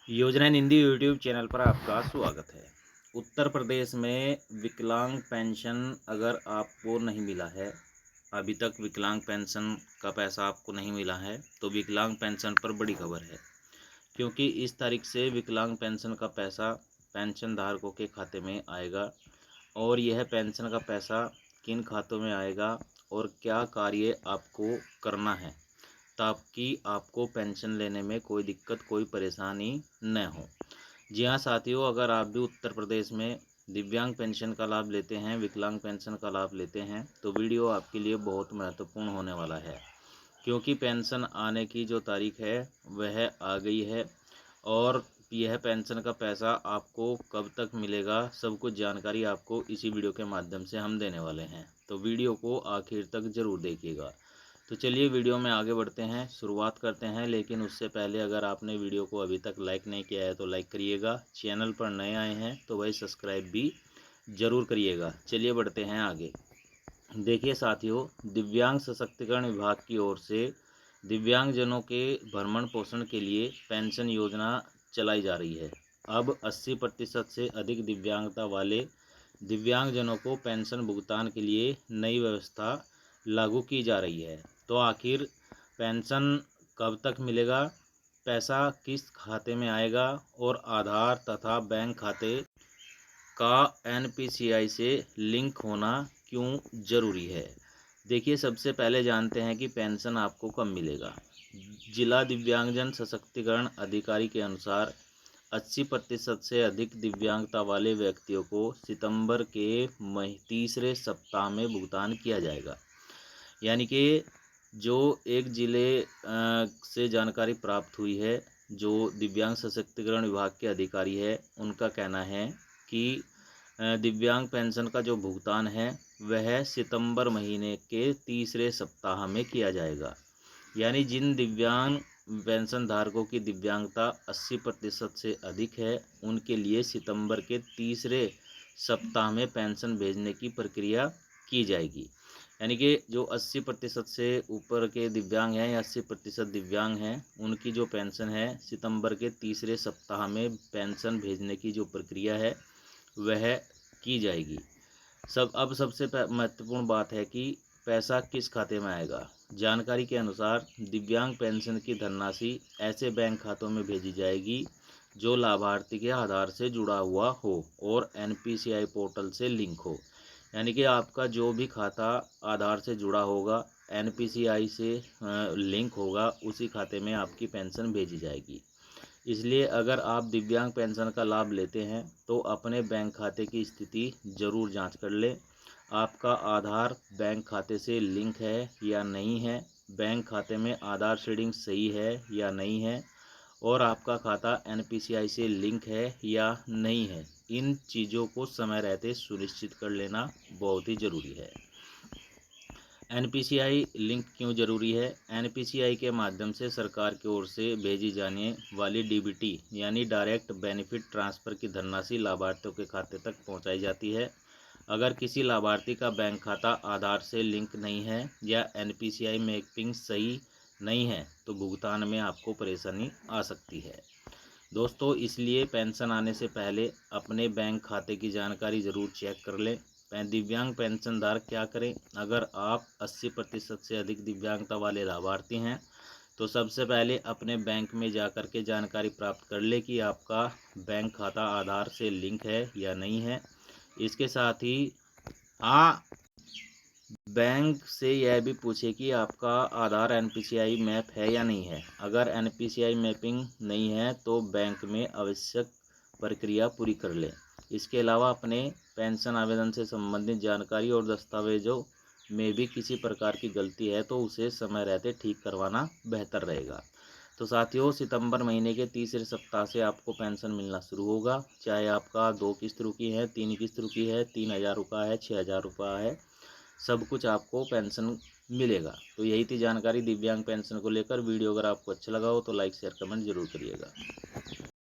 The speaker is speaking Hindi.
योजना हिंदी यूट्यूब चैनल पर आपका स्वागत है। उत्तर प्रदेश में विकलांग पेंशन अगर आपको नहीं मिला है, अभी तक विकलांग पेंशन का पैसा आपको नहीं मिला है, तो विकलांग पेंशन पर बड़ी खबर है। क्योंकि इस तारीख से विकलांग पेंशन का पैसा पेंशन धारकों के खाते में आएगा। और यह पेंशन का पैसा किन खातों में आएगा और क्या कार्य आपको करना है ताकि आपको पेंशन लेने में कोई दिक्कत कोई परेशानी न हो। जी हाँ साथियों, अगर आप भी उत्तर प्रदेश में दिव्यांग पेंशन का लाभ लेते हैं, विकलांग पेंशन का लाभ लेते हैं, तो वीडियो आपके लिए बहुत महत्वपूर्ण होने वाला है। क्योंकि पेंशन आने की जो तारीख है वह आ गई है और यह पेंशन का पैसा आपको कब तक मिलेगा, सब कुछ जानकारी आपको इसी वीडियो के माध्यम से हम देने वाले हैं। तो वीडियो को आखिर तक ज़रूर देखिएगा। तो चलिए वीडियो में आगे बढ़ते हैं, शुरुआत करते हैं। लेकिन उससे पहले अगर आपने वीडियो को अभी तक लाइक नहीं किया है तो लाइक करिएगा। चैनल पर नए आए हैं तो भाई सब्सक्राइब भी ज़रूर करिएगा। चलिए बढ़ते हैं आगे। देखिए साथियों, दिव्यांग सशक्तिकरण विभाग की ओर से दिव्यांगजनों के भरण पोषण के लिए पेंशन योजना चलाई जा रही है। अब 80% से अधिक दिव्यांगता वाले दिव्यांगजनों को पेंशन भुगतान के लिए नई व्यवस्था लागू की जा रही है। तो आखिर पेंशन कब तक मिलेगा, पैसा किस खाते में आएगा और आधार तथा बैंक खाते का एनपीसीआई से लिंक होना क्यों ज़रूरी है। देखिए सबसे पहले जानते हैं कि पेंशन आपको कब मिलेगा। जिला दिव्यांगजन सशक्तिकरण अधिकारी के अनुसार 80% से अधिक दिव्यांगता वाले व्यक्तियों को सितंबर के तीसरे सप्ताह में भुगतान किया जाएगा। यानी कि जो एक ज़िले से जानकारी प्राप्त हुई है, जो दिव्यांग सशक्तिकरण विभाग के अधिकारी है, उनका कहना है कि दिव्यांग पेंशन का जो भुगतान है वह सितंबर महीने के तीसरे सप्ताह में किया जाएगा। यानी जिन दिव्यांग पेंशन धारकों की दिव्यांगता 80% से अधिक है, उनके लिए सितंबर के तीसरे सप्ताह में पेंशन भेजने की प्रक्रिया की जाएगी। यानी कि जो 80% से ऊपर के दिव्यांग हैं या 80% दिव्यांग हैं, उनकी जो पेंशन है सितंबर के तीसरे सप्ताह में पेंशन भेजने की जो प्रक्रिया है वह की जाएगी। अब सबसे महत्वपूर्ण बात है कि पैसा किस खाते में आएगा। जानकारी के अनुसार दिव्यांग पेंशन की धनराशि ऐसे बैंक खातों में भेजी जाएगी जो लाभार्थी के आधार से जुड़ा हुआ हो और एनपीसीआई पोर्टल से लिंक हो। यानी कि आपका जो भी खाता आधार से जुड़ा होगा, एनपीसीआई से लिंक होगा, उसी खाते में आपकी पेंशन भेजी जाएगी। इसलिए अगर आप दिव्यांग पेंशन का लाभ लेते हैं तो अपने बैंक खाते की स्थिति ज़रूर जांच कर लें। आपका आधार बैंक खाते से लिंक है या नहीं है, बैंक खाते में आधार शेडिंग सही है या नहीं है, और आपका खाता एनपीसीआई से लिंक है या नहीं है। इन चीज़ों को समय रहते सुनिश्चित कर लेना बहुत ही ज़रूरी है। एनपीसीआई लिंक क्यों ज़रूरी है। एनपीसीआई के माध्यम से सरकार की ओर से भेजी जाने वाली डीबीटी यानी डायरेक्ट बेनिफिट ट्रांसफ़र की धनराशि लाभार्थियों के खाते तक पहुंचाई जाती है। अगर किसी लाभार्थी का बैंक खाता आधार से लिंक नहीं है या एनपीसीआई मैपिंग सही नहीं है तो भुगतान में आपको परेशानी आ सकती है। दोस्तों, इसलिए पेंशन आने से पहले अपने बैंक खाते की जानकारी ज़रूर चेक कर लें। दिव्यांग पेंशनधारक क्या करें। अगर आप 80% से अधिक दिव्यांगता वाले लाभार्थी हैं तो सबसे पहले अपने बैंक में जा कर के जानकारी प्राप्त कर ले कि आपका बैंक खाता आधार से लिंक है या नहीं है। इसके साथ ही हाँ, बैंक से यह भी पूछे कि आपका आधार एनपीसीआई मैप है या नहीं है। अगर एनपीसीआई मैपिंग नहीं है तो बैंक में आवश्यक प्रक्रिया पूरी कर लें। इसके अलावा अपने पेंशन आवेदन से संबंधित जानकारी और दस्तावेजों में भी किसी प्रकार की गलती है तो उसे समय रहते ठीक करवाना बेहतर रहेगा। तो साथियों, सितंबर महीने के तीसरे सप्ताह से आपको पेंशन मिलना शुरू होगा। चाहे आपका 2 किस्त रुकी है, 3 किस्त रुकी है, 3,000 रुपये है, 6,000 रुपये है, सब कुछ आपको पेंशन मिलेगा। तो यही थी जानकारी दिव्यांग पेंशन को लेकर। वीडियो अगर आपको अच्छा लगा हो तो लाइक शेयर कमेंट जरूर करिएगा।